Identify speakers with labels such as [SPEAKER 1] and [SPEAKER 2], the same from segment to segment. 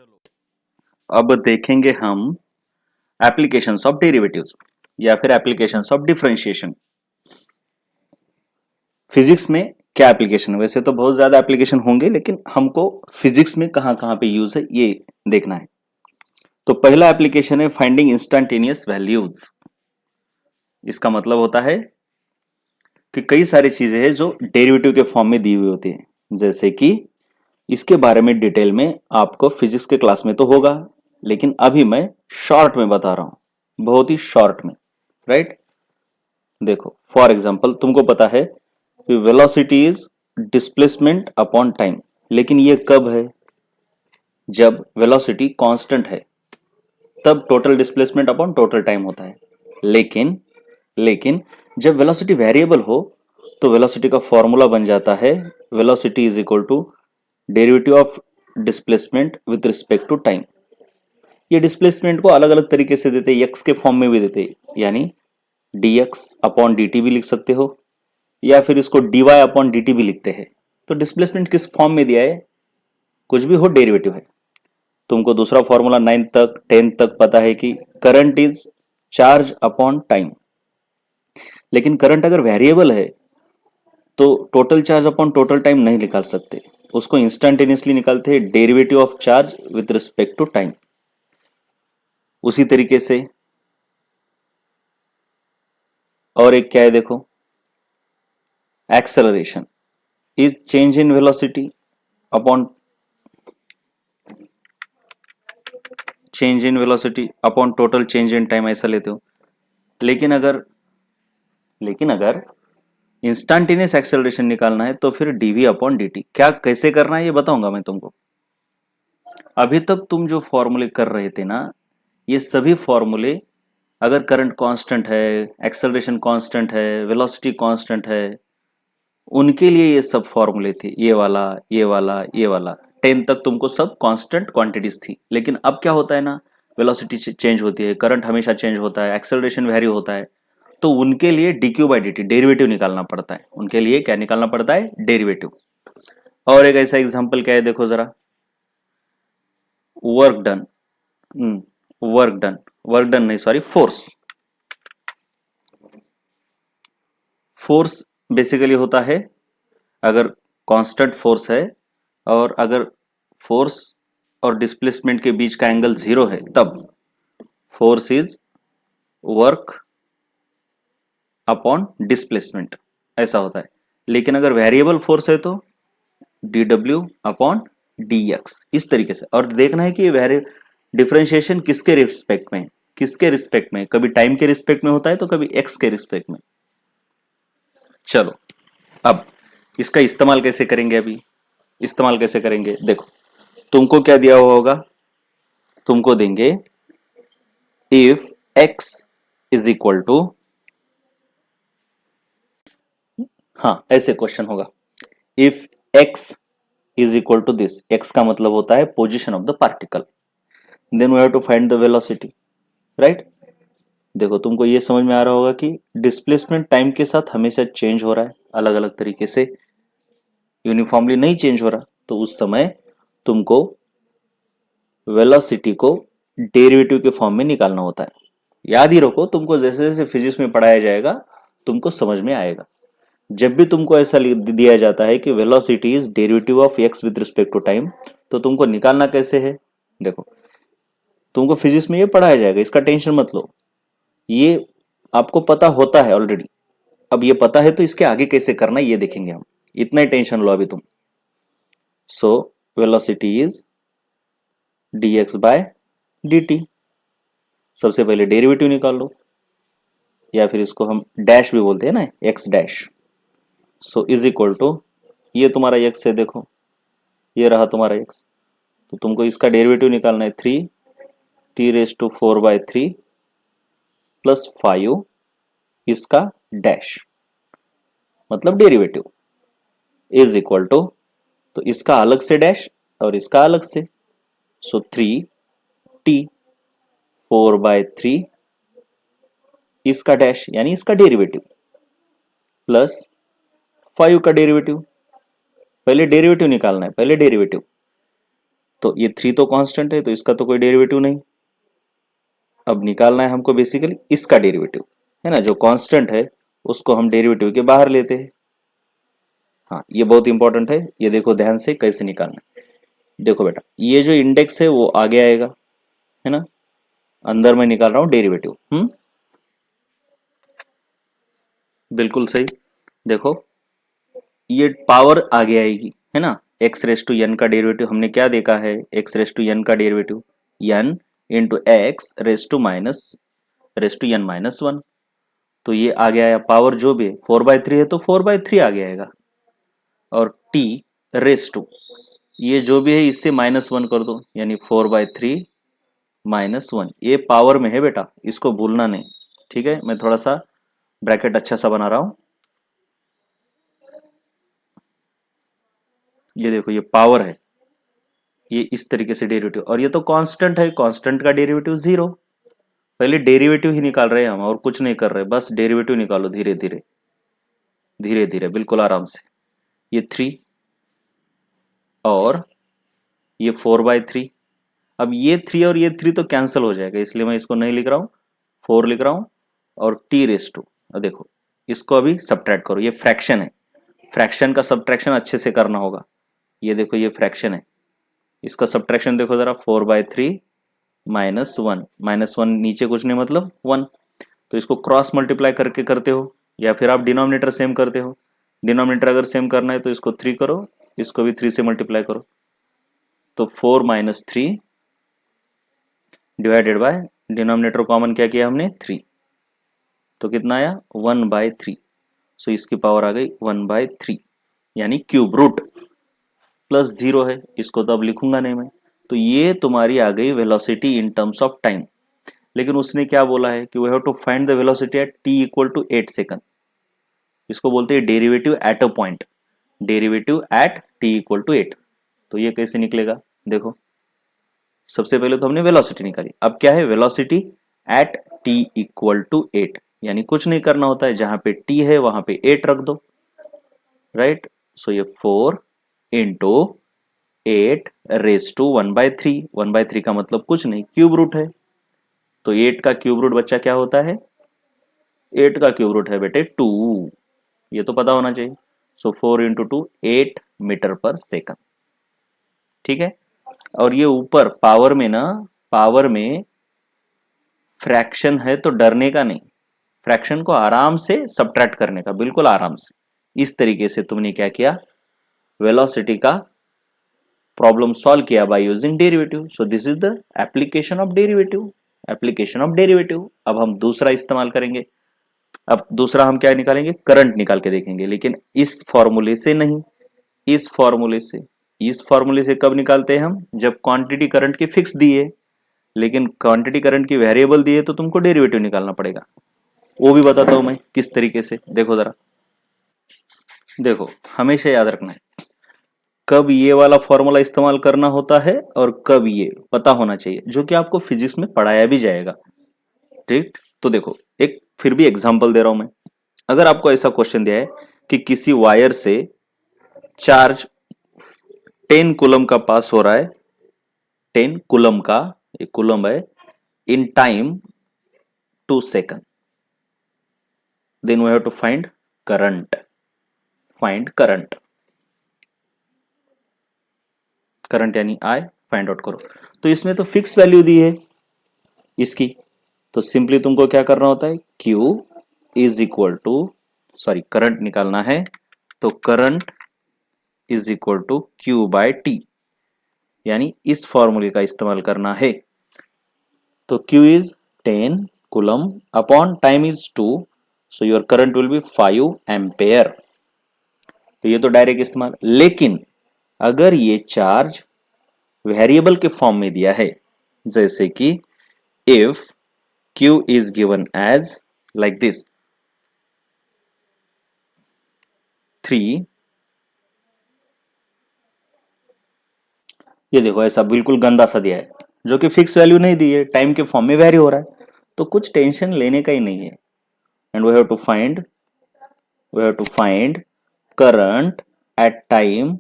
[SPEAKER 1] चलो अब देखेंगे हम एप्लीकेशंस ऑफ डेरिवेटिव्स या फिर एप्लीकेशंस ऑफ डिफरेंशिएशन। फिजिक्स में क्या एप्लीकेशन है? वैसे तो बहुत ज्यादा एप्लीकेशन होंगे, लेकिन हमको फिजिक्स में कहां कहां पे यूज है ये देखना है। तो पहला एप्लीकेशन है फाइंडिंग इंस्टेंटेनियस वैल्यूज। इसका मतलब होता है कि कई सारी चीजें हैं जो डेरिवेटिव के फॉर्म में दी हुई होती है, जैसे कि इसके बारे में डिटेल में आपको फिजिक्स के क्लास में तो होगा, लेकिन अभी मैं शॉर्ट में बता रहा हूं, बहुत ही शॉर्ट में। राइट? देखो, फॉर एग्जांपल तुमको पता है कि velocity is displacement upon time, लेकिन ये कब है? जब वेलोसिटी कांस्टेंट है तब total displacement upon total time होता है। लेकिन लेकिन जब वेलोसिटी वेरिएबल हो तो वेलोसिटी का फॉर्मूला बन जाता है velocity is equal to derivative of displacement with respect to time. ये डिस्प्लेसमेंट को अलग अलग तरीके से देते हैं, एक्स के फॉर्म में भी देते हैं, यानी dx अपॉन dt भी लिख सकते हो, या फिर इसको dy अपॉन dt भी लिखते हैं। तो डिस्प्लेसमेंट किस फॉर्म में दिया है? कुछ भी हो, डेरिवेटिव है। तुमको दूसरा फॉर्मूला 9 तक 10 तक पता है कि current is charge upon time, लेकिन करंट अगर वेरिएबल है तो total charge upon total time नहीं निकाल सकते, उसको इंस्टेंटेनियसली निकालते हैं derivative of charge with respect to time. उसी तरीके से और एक क्या है, देखो, acceleration is change in velocity upon change in velocity upon total change in time, ऐसा लेते हो। लेकिन अगर इंस्टेंटेनियस एक्सेलरेशन निकालना है तो फिर डीवी अपॉन dt। क्या कैसे करना है ये बताऊंगा मैं तुमको। अभी तक तुम जो फॉर्मूले कर रहे थे ना, ये सभी फॉर्मूले, अगर करंट कांस्टेंट है, एक्सेलरेशन कांस्टेंट है, वेलोसिटी कांस्टेंट है, उनके लिए ये सब फॉर्मूले थे। ये वाला, ये वाला, ये वाला 10 तक तुमको सब कांस्टेंट क्वांटिटीज थी। लेकिन अब क्या होता है ना, वेलोसिटी चेंज होती है, करंट हमेशा चेंज होता है, एक्सेलरेशन वेरी होता है, तो उनके लिए dq बाई dt डेरिवेटिव निकालना पड़ता है। उनके लिए क्या निकालना पड़ता है? डेरिवेटिव। और एक ऐसा एग्जांपल क्या है, देखो जरा, वर्क डन। वर्क डन नहीं, सॉरी, फोर्स। फोर्स बेसिकली होता है, अगर कांस्टेंट फोर्स है और अगर फोर्स और डिस्प्लेसमेंट के बीच का एंगल 0 है, तब force is work upon displacement, ऐसा होता है। लेकिन अगर वेरिएबल फोर्स है तो dw अपॉन dx, इस तरीके से। और देखना है कि ये डिफरेंशिएशन किसके रिस्पेक्ट में है, किसके रिस्पेक्ट में? कभी टाइम के रिस्पेक्ट में होता है तो कभी x के रिस्पेक्ट में। चलो, अब इसका इस्तेमाल कैसे करेंगे? अभी इस्तेमाल कैसे करेंगे, देखो, तुमको क्या दिया हुआ होगा? तुमको देंगे if x is equal to, हाँ ऐसे क्वेश्चन होगा, if x is equal to this. x का मतलब होता है position of the particle, then we have to find the velocity. Right? देखो, तुमको ये समझ में आ रहा होगा कि डिस्प्लेसमेंट टाइम के साथ हमेशा चेंज हो रहा है, अलग अलग तरीके से, यूनिफॉर्मली नहीं चेंज हो रहा। तो उस समय तुमको वेलोसिटी को डेरिवेटिव के फॉर्म में निकालना होता है। याद ही रखो, तुमको जैसे जैसे फिजिक्स में पढ़ाया जाएगा तुमको समझ में आएगा। जब भी तुमको ऐसा दिया जाता है कि velocity is derivative of x with respect to time, तो तुमको निकालना कैसे है? देखो, तुमको फिजिक्स में ये पढ़ाया जाएगा, इसका टेंशन मत लो, ये आपको पता होता है ऑलरेडी। अब ये पता है तो इसके आगे कैसे करना है ये देखेंगे हम, इतना ही टेंशन लो अभी तुम। So velocity is dx by dt। सबसे पहले डेरिवेटिव निकाल लो, या फिर इसको हम डैश भी बोलते हैं ना, x dash. So is equal to, ये तुम्हारा x है, देखो ये रहा तुम्हारा x, तो तुमको इसका डेरिवेटिव निकालना है 3t⁴/3 प्लस 5 इसका डैश, मतलब डेरिवेटिव, इज इक्वल टू, तो इसका अलग से डैश और इसका अलग से। सो 3t⁴/3 इसका डैश यानी इसका डेरिवेटिव, प्लस 5 का डेरिवेटिव। पहले डेरिवेटिव निकालना है, पहले डेरिवेटिव। तो ये 3 तो कांस्टेंट है, तो इसका तो कोई डेरिवेटिव नहीं। अब निकालना है हमको बेसिकली इसका डेरिवेटिव, है ना, जो कांस्टेंट है उसको हम डेरिवेटिव के बाहर लेते हैं। हाँ, ये बहुत इंपॉर्टेंट है, ये देखो ध्यान से कैसे निकालना है। देखो बेटा, ये जो इंडेक्स है वो आगे आएगा, है ना, अंदर मैं निकाल रहा हूं डेरिवेटिव। बिल्कुल सही। देखो ये पावर आगे आएगी, है ना, एक्स रेस टू एन का डेरिवेटिव हमने क्या देखा है, एक्स रेस टू एन का derivative n into x raise to n minus one. तो ये आ गया, पावर जो भी है 4/3 है तो 4/3 आ गया आएगा। और टी रेस टू, ये जो भी है इससे -1 कर दो, यानी 4/3 -1। ये पावर में है बेटा, इसको भूलना नहीं। ठीक है, मैं थोड़ा सा ब्रैकेट अच्छा सा बना रहा हूं। ये देखो ये पावर है, ये इस तरीके से डेरिवेटिव, और ये तो कांस्टेंट है, कांस्टेंट का डेरिवेटिव 0। पहले डेरिवेटिव ही निकाल रहे हैं हम, और कुछ नहीं कर रहे, बस डेरिवेटिव निकालो धीरे धीरे धीरे धीरे, बिल्कुल आराम से। ये 3 और ये 4/3। अब ये 3 और ये 3 तो कैंसिल हो जाएगा, इसलिए मैं इसको नहीं लिख रहा हूं, 4 लिख रहा हूं। और टी रेस टू, देखो इसको अभी सब्ट्रैक्ट करो, ये फ्रैक्शन है, फ्रैक्शन का सब्ट्रैक्शन अच्छे से करना होगा। ये देखो ये फ्रैक्शन है, इसका सब्ट्रैक्शन देखो जरा, 4/3 -1, -1 नीचे कुछ नहीं मतलब 1। तो इसको क्रॉस मल्टीप्लाई करके करते हो, या फिर आप डिनोमिनेटर सेम करते हो। डिनोमिनेटर अगर सेम करना है तो इसको 3 करो, इसको भी 3 से मल्टीप्लाई करो। तो 4 - 3 डिवाइडेड बाय, डिनोमिनेटर कॉमन क्या किया हमने, 3, तो कितना आया 1/3। सो इसकी पावर आ गई 1/3, यानी क्यूब रूट। प्लस 0 है, इसको तो अब लिखूंगा नहीं मैं। तो ये तुम्हारी आ गई velocity in terms of time. लेकिन उसने क्या बोला है कि we have to find the velocity at t equal to 8 second. इसको बोलते हैं derivative at a point, derivative at t equal to 8। तो ये कैसे निकलेगा, देखो सबसे पहले तो हमने वेलोसिटी निकाली, अब क्या है, velocity at t equal to 8, यानी कुछ नहीं करना होता है, जहां पे t है वहां पे 8 रख दो, राइट। सो ये 4 इंटू 8 रेस टू 1/3, 1/3 का मतलब कुछ नहीं, क्यूब रूट है। तो 8 का क्यूब रूट बच्चा क्या होता है, 8 का क्यूब रूट है बेटे 2, ये तो पता होना चाहिए। सो 4 इंटू 2 8 मीटर पर सेकंड। ठीक है, और ये ऊपर पावर में ना, पावर में फ्रैक्शन है तो डरने का नहीं, फ्रैक्शन को आराम से सब्ट्रैक्ट करने का, बिल्कुल आराम से। इस तरीके से तुमने क्या किया, वेलोसिटी का प्रॉब्लम सॉल्व किया by using derivative. So this is the application of derivative, application of derivative. अब हम दूसरा इस्तेमाल करेंगे। अब दूसरा हम क्या निकालेंगे, करंट निकाल के देखेंगे, लेकिन इस फॉर्मूले से नहीं, इस फॉर्मूले से। इस फॉर्मूले से कब निकालते हैं हम, जब क्वांटिटी करंट की फिक्स दी है, लेकिन क्वांटिटी करंट की वेरिएबल दी है तो तुमको डेरिवेटिव निकालना पड़ेगा। वो भी बताता हूं मैं किस तरीके से, देखो जरा। देखो हमेशा याद रखना है कब ये वाला फॉर्मूला इस्तेमाल करना होता है और कब ये पता होना चाहिए, जो कि आपको फिजिक्स में पढ़ाया भी जाएगा। ठीक, तो देखो एक फिर भी एग्जांपल दे रहा हूं मैं। अगर आपको ऐसा क्वेश्चन दिया है कि किसी वायर से चार्ज 10 कूलम का पास हो रहा है, 10 कूलम का, एक कूलम है, in time 2 second, then we have to find current, find current, current यानी आई, फाइंड आउट करो। तो इसमें तो फिक्स वैल्यू दी है इसकी, तो सिंपली तुमको क्या करना होता है, Q is equal to, sorry current निकालना है, तो current is equal to Q/T, यानी इस फॉर्मूले का इस्तेमाल करना है। तो Q is 10 coulomb upon time is 2, so your current will be 5 ampere. तो ये तो डायरेक्ट इस्तेमाल, लेकिन अगर ये चार्ज वेरिएबल के फॉर्म में दिया है, जैसे कि if Q is given as like this 3, ये देखो ऐसा बिल्कुल गंदा सा दिया है, जो कि फिक्स वैल्यू नहीं दी है, टाइम के फॉर्म में वेरी हो रहा है, तो कुछ टेंशन लेने का ही नहीं है। And we have to find current at time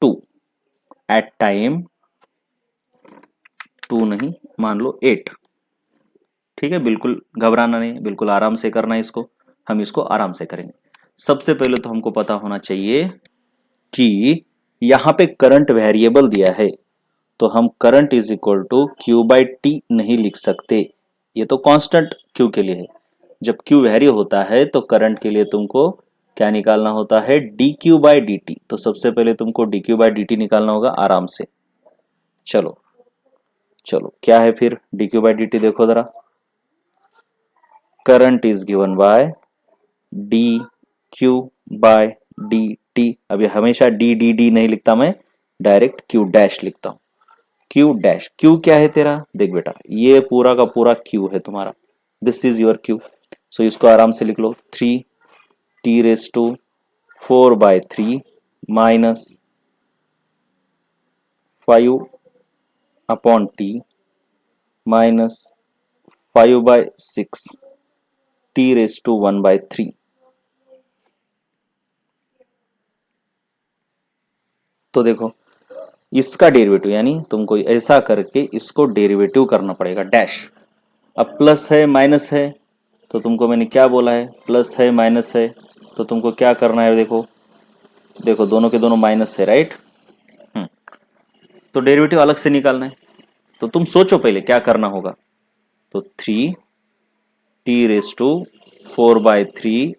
[SPEAKER 1] 2, at time 2 नहीं, मान लो 8। ठीक है, बिल्कुल घबराना नहीं, बिल्कुल आराम से करना है इसको, हम इसको आराम से करेंगे। सबसे पहले तो हमको पता होना चाहिए कि यहां पे करंट वेरिएबल दिया है, तो हम current is equal to q by t नहीं लिख सकते, ये तो कांस्टेंट क्यू के लिए है। जब क्यू वेरी होता है तो करंट के लिए तुमको क्या निकालना होता है, d q by d t. तो सबसे पहले तुमको d q by d t निकालना होगा आराम से। चलो चलो, क्या है फिर d q by d t, देखो जरा। Current is given by d q by d t. अभी हमेशा डी डी डी नहीं लिखता मैं, डायरेक्ट क्यू डैश लिखता हूं। क्यू डैश, क्यू क्या है तेरा, देख बेटा ये पूरा का पूरा क्यू है तुम्हारा, this is your q. So इसको आराम से लिख लो, 3 t raise to 4/3 minus 5 upon t minus 5/6 t raise to 1/3। तो देखो इसका डेरिवेटिव, यानी तुमको ऐसा करके इसको डेरिवेटिव करना पड़ेगा, डैश। अब प्लस है माइनस है, तो तुमको मैंने क्या बोला है, प्लस है माइनस है, तो तुमको क्या करना है, देखो देखो दोनों के दोनों माइनस है, राइट। तो डेरिवेटिव अलग से निकालना है, तो तुम सोचो पहले क्या करना होगा। तो 3 t raise to 4/3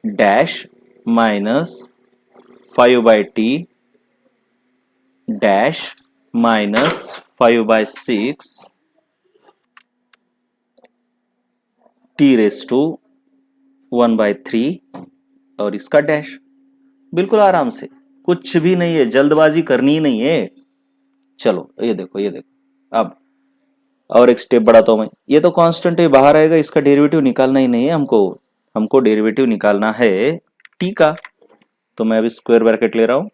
[SPEAKER 1] dash minus 5/t dash minus 5/6 t raise to 1/3 और इसका डैश। बिल्कुल आराम से, कुछ भी नहीं है, जल्दबाजी करनी ही नहीं है। चलो ये देखो ये देखो, अब और एक स्टेप बढ़ाता हूं मैं। ये तो कांस्टेंट है, बाहर आएगा, इसका डेरिवेटिव निकालना ही नहीं है हमको, हमको डेरिवेटिव निकालना है टी का। तो मैं अभी स्क्वायर ब्रैकेट ले रहा हूं,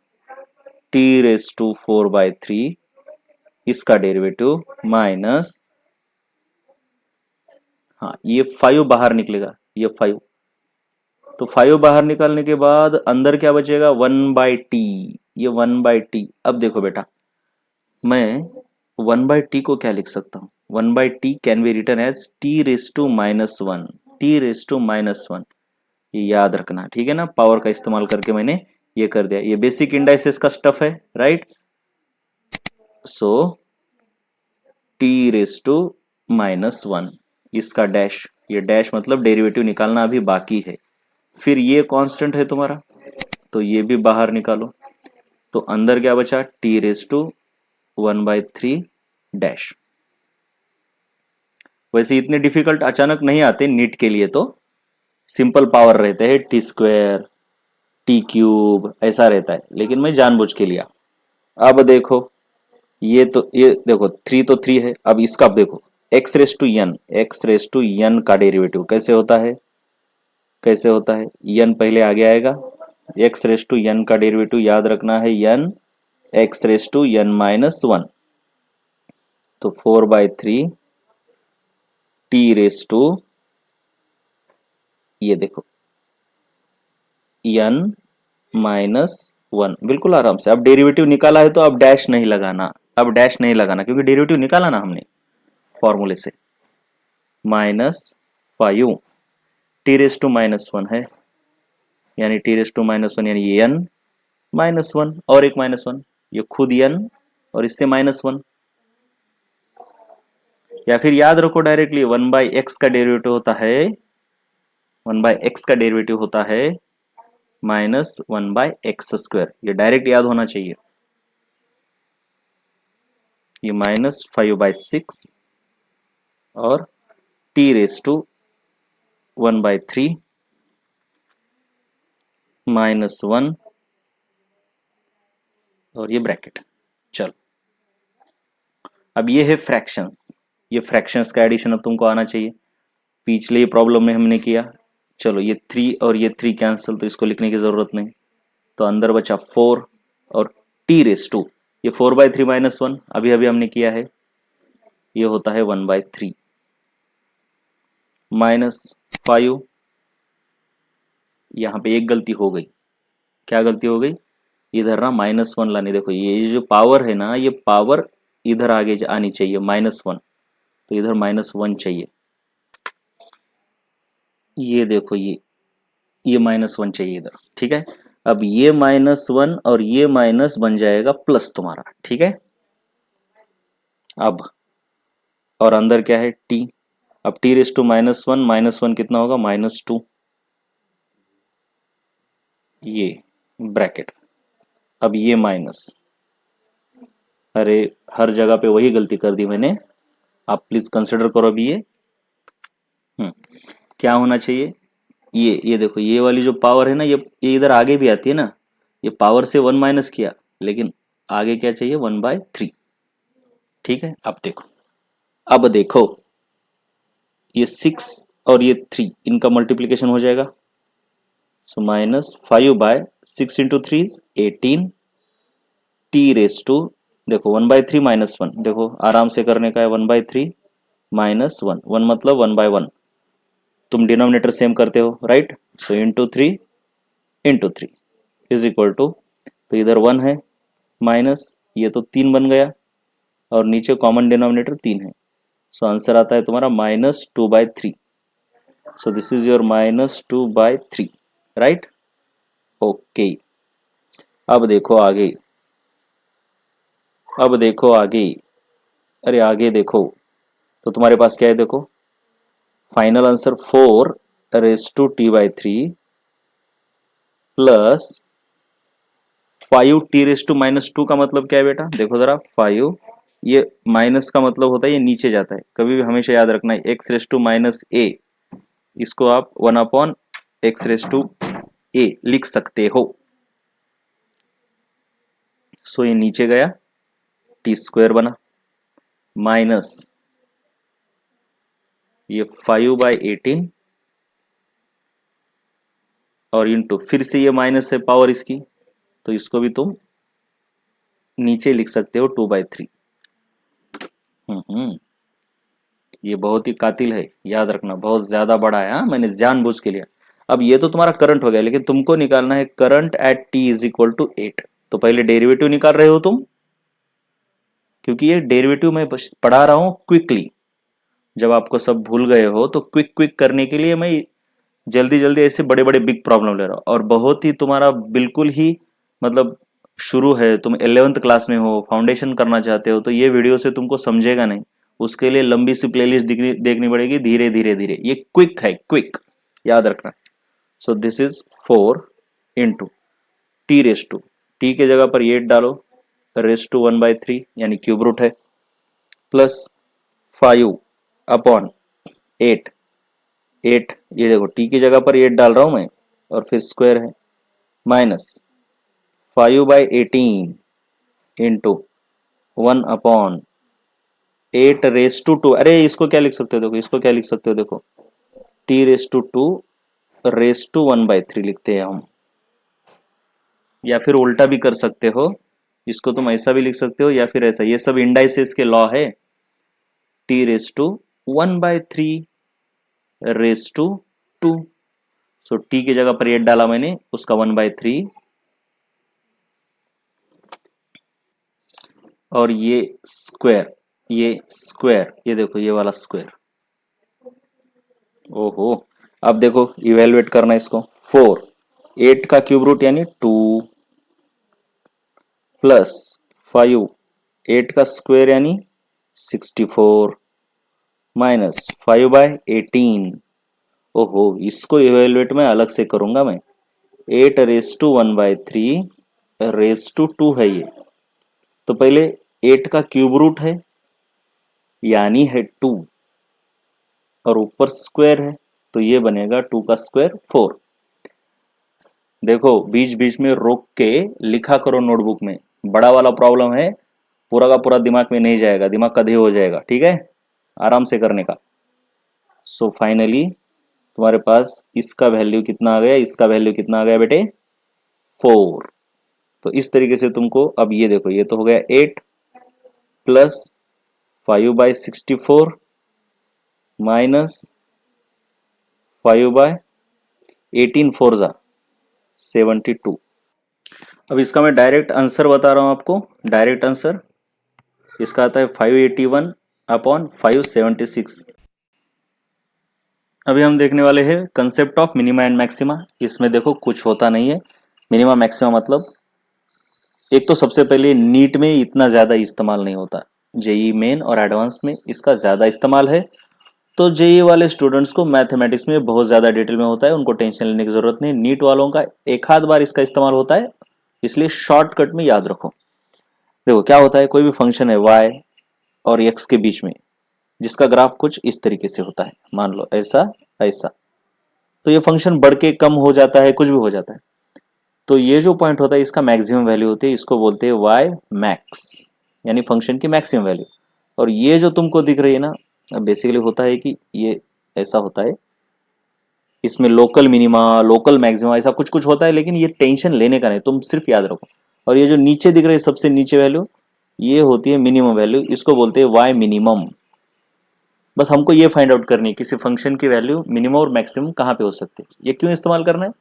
[SPEAKER 1] टी रेस टू 4/3 इसका डेरिवेटिव माइनस, हाँ ये 5 बाहर निकलेगा, ये 5। तो 5 बाहर निकालने के बाद अंदर क्या बचेगा, 1/t, ये 1/t। अब देखो बेटा, मैं 1/t को क्या लिख सकता हूँ, 1/t can be written as t raise to -1, t raise to -1। ये याद रखना, ठीक है ना, पावर का इस्तेमाल करके मैंने ये कर दिया। ये बेसिक इंडाइसेस का स्टफ है, right. So t raise to -1 इसका डैश, ये डैश मतलब डेरिवेटिव निकालना अभी बाकी है। फिर ये कांस्टेंट है तुम्हारा, तो ये भी बाहर निकालो। तो अंदर क्या बचा, t रेस टू 1/3 डैश। वैसे इतने डिफिकल्ट अचानक नहीं आते नीट के लिए, तो सिंपल पावर रहते हैं, टी स्क्वायर टी क्यूब ऐसा रहता है, लेकिन मैं जानबूझ के लिया। अब देखो ये देखो 3 तो 3 है। अब इसका देखो x raise to n, x raise to n का डेरिवेटिव कैसे होता है, कैसे होता है, n पहले आगे आएगा, x रेस टू n का डेरिवेटिव याद रखना है n x raise to n -1। तो 4/3 t रेस टू, ये देखो n -1, बिल्कुल आराम से। अब डेरिवेटिव निकाला है तो अब डैश नहीं लगाना, अब डैश नहीं लगाना क्योंकि डेरिवेटिव निकाला ना हमने फॉर्मूले से। -5 टी रेस टू -1 है, यानी टी रेस टू -1 यानी ये n -1 और एक -1, ये खुद n और इससे -1। या फिर याद रखो डायरेक्टली 1/x का डेरिवेटिव होता है, 1/x का डेरिवेटिव होता है -1/x²। ये डायरेक्ट याद होना चाहिए। ये -5/6 और t रेस टू 1/3 -1 और ये ब्रैकेट। चलो अब ये है फ्रैक्शंस, ये फ्रैक्शंस का एडिशन अब तुमको आना चाहिए, पिछले ही प्रॉब्लम में हमने किया। चलो ये 3 और ये 3 कैंसिल, तो इसको लिखने की जरूरत नहीं। तो अंदर बचा 4 और t रेस टू, ये 4/3 -1 अभी अभी हमने किया है, ये होता है 1/3 -5। यहाँ पे एक गलती हो गई, क्या गलती हो गई, इधर ना -1 लाने, देखो ये जो पावर है ना, ये पावर इधर आगे आनी चाहिए -1, तो इधर -1 चाहिए। ये देखो ये -1 चाहिए इधर, ठीक है। अब ये -1 और ये माइनस बन जाएगा प्लस तुम्हारा, ठीक है। अब और अंदर क्या है t, अब t⁻⁻1 -1 कितना होगा -2, ये ब्रैकेट। अब ये माइनस, अरे हर जगह पे वही गलती कर दी मैंने, आप प्लीज कंसिडर करो। अभी ये क्या होना चाहिए, ये देखो ये वाली जो पावर है ना, ये इधर आगे भी आती है ना, ये पावर से 1 माइनस किया, लेकिन आगे क्या चाहिए 1/3, ठीक है। अब देखो ये 6 और ये 3 इनका मल्टीप्लीकेशन हो जाएगा, सो -5/6 × 3 इज 18 t⁻, देखो 1/3 -1, देखो आराम से करने का है, 1/3 -1, 1 मतलब 1/1, तुम डिनोमिनेटर सेम करते हो right, so into 3 is equal to, तो इधर 1 है माइनस ये तो 3 बन गया, और नीचे कॉमन डिनोमिनेटर 3 है, सो आंसर आता है तुम्हारा -2/3। So this is your -2/3, right. Okay, अब देखो आगे, अरे आगे देखो, तो तुम्हारे पास क्या है, देखो final answer 4⁻t/3 plus 5t⁻2 का मतलब क्या है बेटा, देखो जरा 5, ये माइनस का मतलब होता है ये नीचे जाता है, कभी भी हमेशा याद रखना है x⁻⁴, इसको आप 1/x⁴ लिख सकते हो। सो ये नीचे गया, t² बना, माइनस ये 5/18 और इंटू फिर से ये माइनस है पावर इसकी, तो इसको भी तुम नीचे लिख सकते हो 2/3। ये बहुत ही कातिल है, याद रखना, बहुत ज्यादा बड़ा है, हाँ मैंने जानबूझ के लिया। अब ये तो तुम्हारा करंट हो गया, लेकिन तुमको निकालना है current at t is equal to 8, तो पहले डेरिवेटिव निकाल रहे हो तुम, क्योंकि ये डेरिवेटिव मैं पढ़ा रहा हूं क्विकली, जब आपको सब भूल गए हो तो क्विक करने के लिए मैं जल्दी जल्दी ऐसे बड़े बड़े बिग प्रॉब्लम ले रहा हूँ, और बहुत ही तुम्हारा बिल्कुल ही मतलब शुरू है, तुम 11th क्लास में हो, फाउंडेशन करना चाहते हो, तो ये वीडियो से तुमको समझेगा नहीं, उसके लिए लंबी सी प्लेलिस्ट देखनी पड़ेगी, धीरे धीरे धीरे, ये क्विक है, क्विक, याद रखना। So this is 4 into t⁻, T के जगह पर 8 डालो, रेज़ टू 1/3 यानी क्यूब रूट है, प्लस 5/8, ये देखो टी की जगह पर 8 डाल रहा हूं मैं, और फिर स्क्वायर है, माइनस 5/18 इंटू 1/8⁻², अरे इसको क्या लिख सकते हो, देखो इसको क्या लिख सकते हो, देखो t⁻2⁻1/3 लिखते हैं हम, या फिर उल्टा भी कर सकते हो, इसको तुम ऐसा भी लिख सकते हो या फिर ऐसा, ये सब इंडाइसेस के लॉ है, t⁻1/3⁻², सो t की जगह पर 8 डाला मैंने, उसका 1/3, और ये स्क्वायर, ये देखो ये वाला स्क्वायर, ओहो। अब देखो इवेलुएट करना इसको, 4, 8 का क्यूब रूट यानी 2, प्लस 5, 8 का स्क्वायर यानी 64, माइनस 5/18, ओहो इसको इवेलुएट मैं अलग से करूंगा मैं, 8⁻1/3⁻² है ये, तो पहले 8 का क्यूब रूट है यानी है 2, और ऊपर स्क्वायर है, तो ये बनेगा 2 का स्क्वायर 4। देखो बीच बीच में रोक के लिखा करो नोटबुक में, बड़ा वाला प्रॉब्लम है, पूरा का पूरा दिमाग में नहीं जाएगा, दिमाग कधे हो जाएगा, ठीक है, आराम से करने का। सो फाइनली तुम्हारे पास इसका वैल्यू कितना आ गया, इसका वैल्यू कितना आ गया बेटे 4। तो इस तरीके से तुमको, अब ये देखो ये तो हो गया 8 प्लस 5/64 माइनस 5/18 4 जा 72। अब इसका मैं डायरेक्ट आंसर बता रहा हूं आपको, डायरेक्ट आंसर इसका आता है 581 अपॉन 576। अभी हम देखने वाले हैं concept of minima and maxima. इसमें देखो कुछ होता नहीं है। मिनिमा मैक्सिमा मतलब एक तो सबसे पहले नीट में इतना ज़्यादा इस्तेमाल नहीं होता, जेई मेन और एडवांस में इसका ज़्यादा इस्तेमाल है। तो जेई वाले स्टूडेंट्स को मैथमेटिक्स में बहुत ज़्यादा डिटेल में होता है, उनको टेंशन लेने की ज़रूरत नहीं। नीट वालों का एक आध बार इसका इस्तेमाल होता है, इसलिए शॉर्टकट में याद रखो। देखो क्या होता है, कोई भी फंक्शन है y और x के बीच में जिसका ग्राफ कुछ इस तरीके से होता है, मान लो ऐसा ऐसा, तो ये फंक्शन बढ़ के कम हो जाता है, कुछ भी हो जाता है। तो ये जो पॉइंट होता है इसका मैक्सिमम वैल्यू होती है, इसको बोलते हैं y मैक्स, यानी फंक्शन की मैक्सिमम वैल्यू। और ये जो तुमको दिख रही है ना, बेसिकली होता है कि ये ऐसा होता है, इसमें लोकल मिनिमा लोकल मैक्सिमा ऐसा कुछ कुछ होता है, लेकिन ये टेंशन लेने का नहीं, तुम सिर्फ याद रखो। और ये जो नीचे दिख रही है सबसे नीचे वैल्यू, ये होती है मिनिमम वैल्यू, इसको बोलते हैं y मिनिमम। बस हमको ये फाइंड आउट करनी है किसी फंक्शन की वैल्यू मिनिमम और मैक्सिमम कहाँ पे हो सकती है, ये क्यों इस्तेमाल करना है।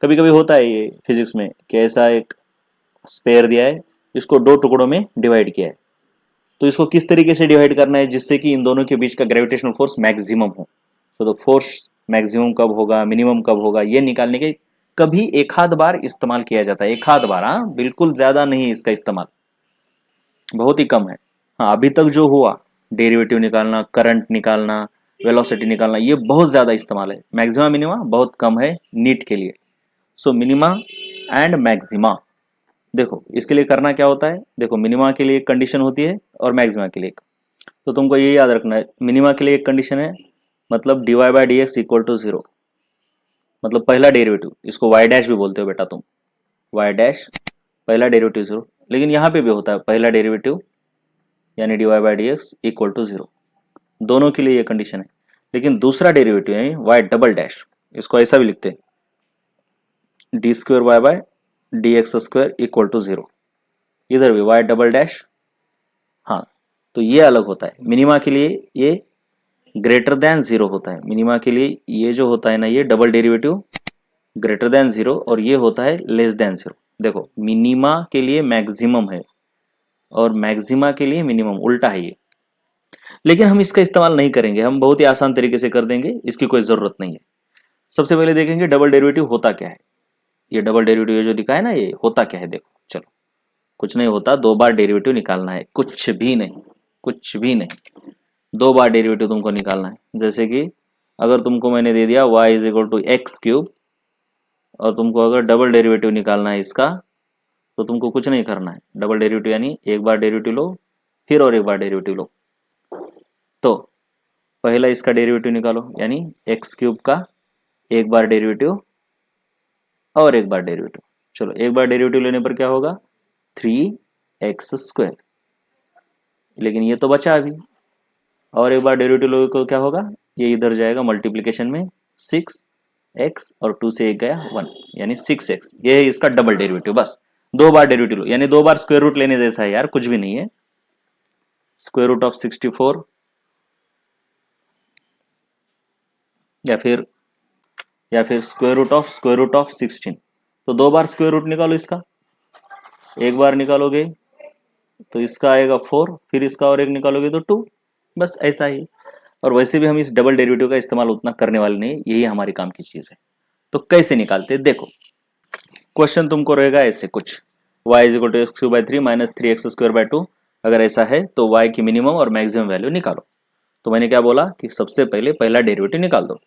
[SPEAKER 1] कभी कभी होता है ये फिजिक्स में कि ऐसा एक स्पेयर दिया है, इसको दो टुकड़ों में डिवाइड किया है, तो इसको किस तरीके से डिवाइड करना है जिससे कि इन दोनों के बीच का ग्रेविटेशनल फोर्स मैक्सिमम हो। तो फोर्स मैक्सिमम कब होगा, मिनिमम कब होगा, ये निकालने के कभी एक आध बार इस्तेमाल किया जाता है, एक आध बार, हाँ बिल्कुल ज्यादा नहीं है इसका इस्तेमाल, बहुत ही कम है। हाँ अभी तक जो हुआ डेरिवेटिव निकालना, करंट निकालना, वेलोसिटी निकालना, ये बहुत ज्यादा इस्तेमाल है। मैक्सिमा मिनिमा बहुत कम है नीट के लिए। सो मिनिमा एंड मैक्सिमा, देखो इसके लिए करना क्या होता है, देखो मिनिमा के लिए एक कंडीशन होती है और मैक्सिमा के लिए एक। तो तुमको ये याद रखना है, मिनिमा के लिए एक कंडीशन है, मतलब dy by d x equal to zero, मतलब पहला डेरिवेटिव, इसको y डैश भी बोलते हो बेटा तुम, y डैश पहला डेरिवेटिव जीरो। लेकिन यहाँ पे भी होता है पहला डेरिवेटिव यानी dy by d x equal to zero, दोनों के लिए ये कंडीशन है। लेकिन दूसरा डेरिवेटिव यानी y डबल डैश, इसको ऐसा भी लिखते हैं d square y by d x square equal to zero, इधर भी y डबल डैश। हाँ तो ये अलग होता है, मिनिमा के लिए ये ग्रेटर देन जीरो होता है, मिनिमा के लिए ये जो होता है ना ये double derivative greater than zero, और ये होता है लेस देन जीरो। देखो मिनिमा के लिए मैक्सिमम है और मैक्सिमा के लिए मिनिमम, उल्टा है ये। लेकिन हम इसका इस्तेमाल नहीं करेंगे, हम बहुत ही आसान तरीके से कर देंगे, इसकी कोई जरूरत नहीं है। सबसे पहले देखेंगे डबल डेरिवेटिव होता क्या है। ये डबल डेरिवेटिव ये जो दिखा है ना, ये होता क्या है, देखो चलो। कुछ नहीं होता, दो बार डेरिवेटिव निकालना है, कुछ भी नहीं, कुछ भी नहीं, दो बार डेरिवेटिव तुमको निकालना है। जैसे कि अगर तुमको मैंने दे दिया y is equal to x cube, और तुमको अगर डबल डेरिवेटिव निकालना है इसका, तो तुमको कुछ नहीं करना है, डबल डेरिवेटिव यानी एक बार डेरिवेटिव लो फिर और एक बार डेरिवेटिव लो। तो पहला इसका डेरिवेटिव निकालो, यानी एक्स क्यूब का एक बार डेरिवेटिव और एक बार डेरिवेटिव। चलो एक बार डेरिवेटिव लेने पर क्या होगा, 3x²। लेकिन ये तो बचा अभी, और एक बार डेरिवेटिव लोगे को क्या होगा, ये इधर जाएगा मल्टीप्लीकेशन में, 6x और 2 से 1 गया 1, यानी 6x। ये है इसका डबल डेरिवेटिव। बस दो बार डेरिवेटिव लो, यानी दो बार स्क्वायर रूट लेने जैसा है यार, कुछ भी नहीं है। स्क्वायर रूट ऑफ 64 या फिर स्क्वायर रूट ऑफ 16। तो दो बार स्क्वायर रूट निकालो इसका, एक बार निकालोगे तो इसका आएगा 4, फिर इसका और एक निकालोगे तो 2, बस ऐसा ही। और वैसे भी हम इस डबल डेरिवेटिव का इस्तेमाल उतना करने वाले नहीं, यही हमारी काम की चीज है। तो कैसे निकालते हैं, देखो क्वेश्चन तुमको रहेगा ऐसे कुछ, y is equal to x cube by 3 minus 3x² by 2। अगर ऐसा है तो y की मिनिमम और मैक्सिमम वैल्यू निकालो। तो मैंने क्या बोला कि सबसे पहले पहला डेरिवेटिव निकाल दो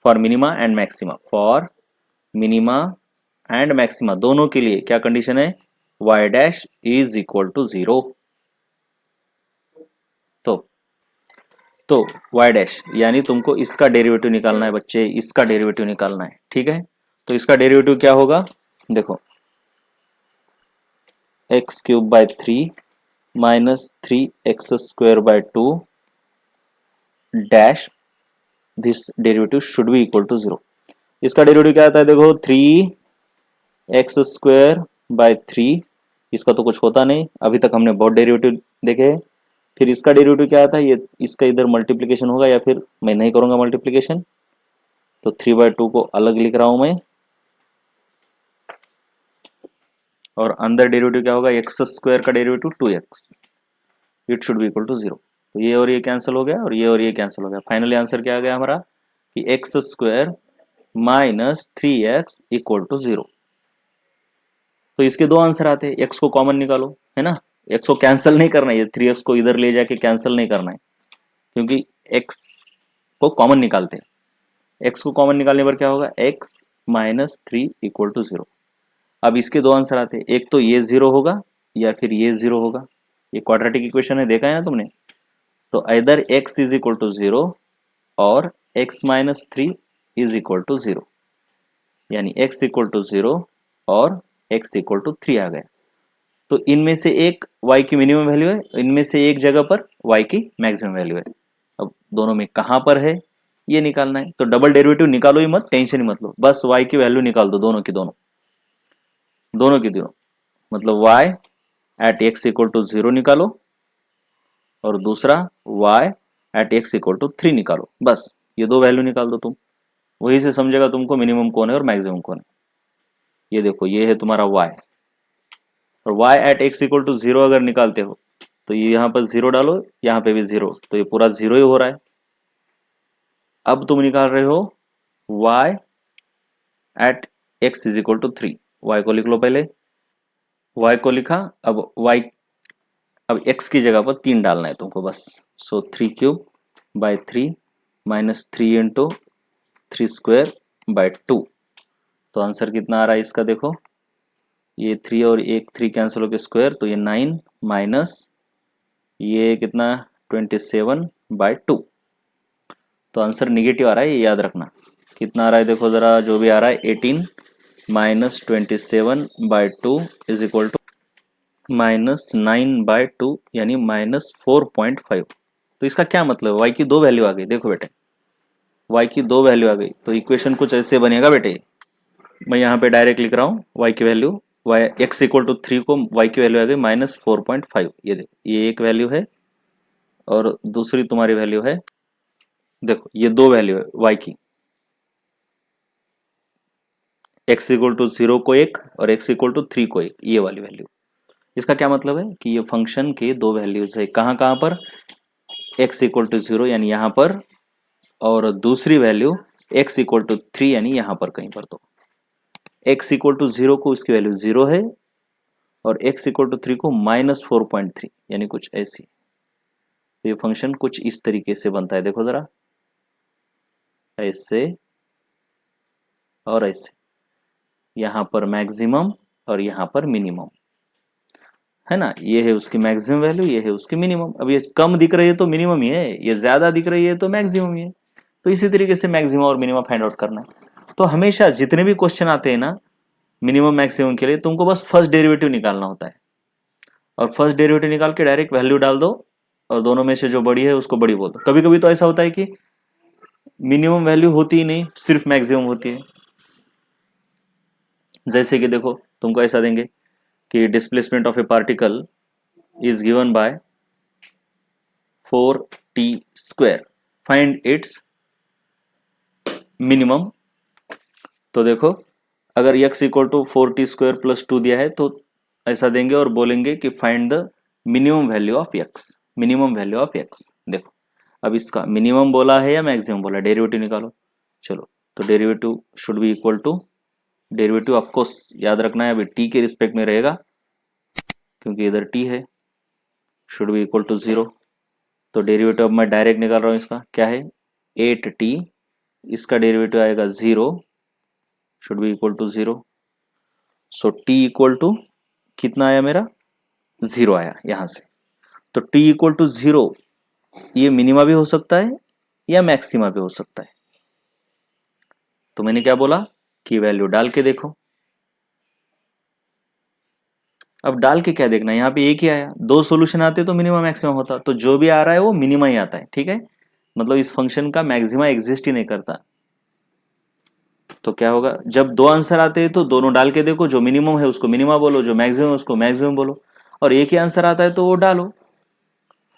[SPEAKER 1] for minima and maxima, for minima and maxima दोनों के लिए क्या कंडीशन है, y dash is equal to zero. तो y डैश यानी तुमको इसका डेरिवेटिव निकालना है बच्चे, इसका डेरिवेटिव निकालना है, ठीक है। तो इसका डेरिवेटिव क्या होगा, देखो x cube by 3 minus 3x² by 2 dash, this derivative should be equal to zero. इसका डेरिवेटिव क्या आता है, देखो 3x² बाई 3, इसका तो कुछ होता नहीं, अभी तक हमने बहुत डेरिवेटिव देखे। फिर इसका डेरिवेटिव क्या आता है, ये इसका इधर मल्टीप्लिकेशन होगा, या फिर मैं नहीं करूंगा मल्टीप्लिकेशन, तो 3/2 को अलग लिख रहा हूं मैं, और अंदर डेरिवेटिव क्या होगा, एक्स स्क्वायर का derivative 2x, it should be equal to 0। तो ये और ये कैंसिल हो गया और ये कैंसिल हो गया। फाइनली आंसर क्या आ गया हमारा कि x square minus 3x equal to 0। तो इसके दो आंसर आते हैं, एक्स को कॉमन निकालो, है ना, एक्स को कैंसिल नहीं करना है, 3x को इधर ले जाके कैंसिल नहीं करना है, क्योंकि एक्स को कॉमन निकालते हैं। एक्स को कॉमन निकालने पर क्या होगा, एक्स माइनस 3 इक्वल टू 0। अब इसके दो आंसर आते हैं, एक तो ये 0 होगा या फिर ये 0 होगा। ये क्वाड्रेटिक इक्वेशन है, देखा है ना तुमने। तो इधर x इज इक्वल टू 0 और x minus 3 is equal to 0, यानी x इक्वल टू 0 और x इक्वल टू 3 आ गया। तो इनमें से एक y की मिनिमम वैल्यू है, इनमें से एक जगह पर y की मैक्सिमम वैल्यू है। अब दोनों में कहां पर है ये निकालना है। तो डबल डेरिवेटिव निकालो ही मत, टेंशन ही मत लो, बस y की वैल्यू निकाल दो, दोनों की दोनों मतलब y at x equal to 0 निकालो और दूसरा y at x equal to 3 निकालो। बस ये दो वैल्यू निकाल दो तुम, वही से समझेगा तुमको मिनिमम कौन है और मैक्सिमम कौन है। ये देखो, ये है तुम्हारा y, और y at x equal to 0 अगर निकालते हो तो ये यहाँ पर 0 डालो, यहाँ पे भी 0, तो ये पूरा 0 ही हो रहा है। अब तुम निकाल रहे हो y at x is equal to 3। y को लिख लो, पहले y को लिखा, अब x की जगह पर 3 डालना है तुमको बस। सो 3 cube by 3 minus 3 into 3 square by 2। तो आंसर कितना आ रहा है इसका, देखो ये 3 और एक 3 कैंसिल होकर स्क्वायर, तो ये 9 माइनस ये कितना 27 बाय 2। तो आंसर निगेटिव आ रहा है, ये याद रखना। कितना आ रहा है देखो जरा, जो भी आ रहा है 18 minus 27 by 2 is equal to minus 9 by 2, यानी माइनस 4.5। तो इसका क्या मतलब है, y की दो वैल्यू आ गई। देखो बेटे, y की दो वैल्यू आ गई, तो इक्वेशन कुछ ऐसे बनेगा बेटे। मैं यहाँ पे डायरेक्ट लिख रहा हूँ y की value, y x equal to 3 को y की वैल्यू आ गई माइनस 4.5। ये देखो, ये एक वैल्यू है और दूसरी तुम्हारी वैल्यू है, देखो ये दो वैल्यू है y की, x इक्वल टू 0 को एक और x इक्वल टू 3 को एक, ये वाली वैल्यू। इसका क्या मतलब है कि ये फंक्शन के दो वैल्यूज है, कहाँ कहाँ पर, x इक्वल टू 0 यानी यहाँ पर, और दूसरी वैल्यू x इक्वल टू 3 यानी यहाँ पर कहीं पर। तो x इक्वल टू 0 को इसकी वैल्यू 0 है और x इक्वल टू 3 को माइनस 4.3, यानी कुछ ऐसी। तो ये फंक्शन कुछ इस तरीके से बनता है, देखो जरा, ऐसे और ऐसे, यहाँ पर मैक्सिमम और यहाँ पर मिनिमम, है ना। ये है उसकी मैक्सिमम वैल्यू, ये है उसकी मिनिमम। अब ये कम दिख रही है तो मिनिमम ही है, ये ज्यादा दिख रही है तो मैक्सिमम ही है। तो इसी तरीके से मैक्सिमम और मिनिमम फाइंड आउट करना है। तो हमेशा जितने भी क्वेश्चन आते हैं ना मिनिमम मैक्सिमम के लिए, तुमको बस फर्स्ट डेरिवेटिव निकालना होता है, और फर्स्ट डेरिवेटिव निकाल के डायरेक्ट वैल्यू डाल दो, और दोनों में से जो बड़ी है उसको बड़ी बोल दो। कभी कभी तो ऐसा होता है कि मिनिमम वैल्यू होती ही नहीं, सिर्फ मैक्सिमम होती है। जैसे कि देखो, तुमको ऐसा देंगे कि displacement of a particle is given by 4t square, find its minimum. तो देखो, अगर x equal to 4t square plus 2 दिया है तो ऐसा देंगे और बोलेंगे कि find the minimum value of x, minimum value of x। देखो, अब इसका मिनिमम बोला है या मैक्सिमम बोला, डेरिवेटिव निकालो। चलो, तो derivative should be equal to, derivative of course याद रखना है अभी t के रिस्पेक्ट में रहेगा, क्योंकि इधर t है, शुड बी इक्वल टू 0। तो डेरिवेटिव अब मैं डायरेक्ट निकाल रहा हूँ, इसका क्या है 8t, इसका डेरिवेटिव आएगा 0, should be equal to 0। So t equal to कितना आया मेरा, 0 आया यहां से। तो t इक्वल टू 0 ये मिनिमा भी हो सकता है या मैक्सिमा भी हो सकता है। तो मैंने क्या बोला कि वैल्यू डाल के देखो। अब डाल के क्या देखना है, यहाँ पे एक ही आया, दो सॉल्यूशन आते तो मिनिमम मैक्सिमम होता, तो जो भी आ रहा है वो मिनिमा ही आता है, ठीक है। मतलब इस फंक्शन का मैक्सिमा एग्जिस्ट ही नहीं करता। तो क्या होगा, जब दो आंसर आते हैं तो दोनों डाल के देखो, जो मिनिमम है उसको मिनिमा बोलो, जो मैक्सिमम है उसको मैक्सिमम बोलो, और एक ही आंसर आता है तो वो डालो,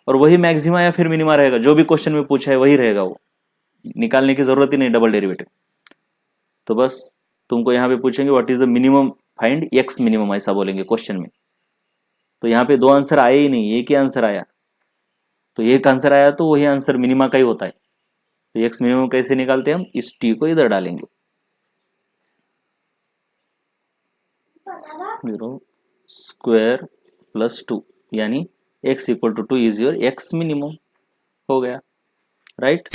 [SPEAKER 1] और वही मैक्सिमा या फिर मिनिमा रहेगा, जो भी क्वेश्चन में पूछा है वही रहेगा, वो निकालने की जरूरत ही नहीं डबल डेरिवेटिव। तो बस तुमको यहाँ पे पूछेंगे what is the minimum find x minimum ऐसा बोलेंगे क्वेश्चन में। तो यहाँ पे दो आंसर आए ही नहीं, एक ही आंसर आया, तो एक आंसर आया तो वही आंसर मिनिमा का ही होता है। तो एक्स मिनिमम कैसे निकालते हैं हम, इस टी को इधर डालेंगे, 0 स्क्वायर प्लस 2 यानी x equal to 2 is your x minimum, हो गया राइट।